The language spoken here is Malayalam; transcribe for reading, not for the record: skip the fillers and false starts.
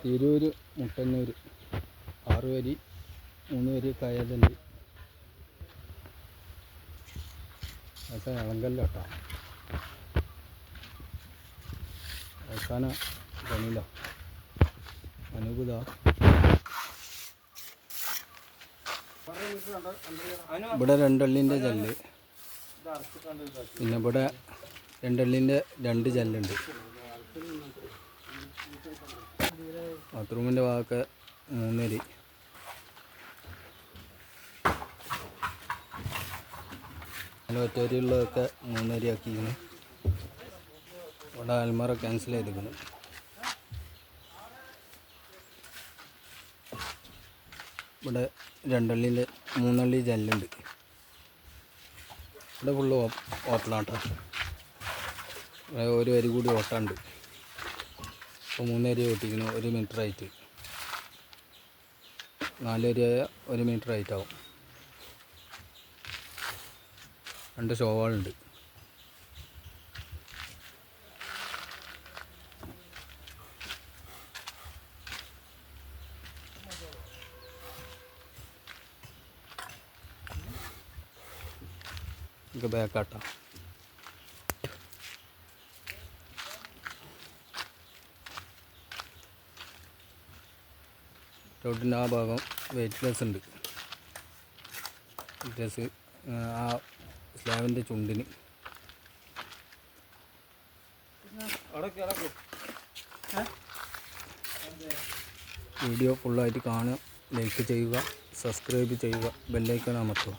തിരൂര് മുട്ടന്നൂർ 6 വരി 3 വരി കയലുണ്ട്. ഇളങ്കല്ല കേട്ടോ. അവസാന പണിയില്ല. അനൂപത ഇവിടെ 2 അള്ളിൻ്റെ ജല്ല്, പിന്നെ ഇവിടെ 2 അള്ളിൻ്റെ 2 ജല്ലുണ്ട്. ബാത്റൂമിൻ്റെ ഭാഗമൊക്കെ 3 അരി. ഒറ്റരിയുള്ളതൊക്കെ 3 അരി ആക്കിയിരുന്നു. ഇവിടെ അൽമറ ക്യാൻസൽ ചെയ്തിരിക്കുന്നു. ഇവിടെ 2 അള്ളിൻ്റെ 3 അള്ളി ജല്ലുണ്ട്. ഇവിടെ ഫുള്ള് ഓട്ടലാട്ടോ. ഒരു വരി കൂടി ഓട്ടാണ്ട്. ഇപ്പോൾ 3 അരി ഓട്ടിക്കുന്നു 1 മീറ്റർ ആയിട്ട്. 4 അരിയായ 1 മീറ്റർ ആയിട്ടാവും. 2 ഷോവാളുണ്ട്. ഇത് ബാക്കാട്ടാം. റോഡിൻ്റെ ആ ഭാഗം വെയിറ്റ്ലെസ് ഉണ്ട്. വെയിറ്റ്ലെസ് ആ സ്ലാബിൻ്റെ ചുണ്ടിന്. വീഡിയോ ഫുള്ളായിട്ട് കാണുക, ലൈക്ക് ചെയ്യുക, സബ്സ്ക്രൈബ് ചെയ്യുക, ബെല്ലൈക്കൺ അമർത്തുക.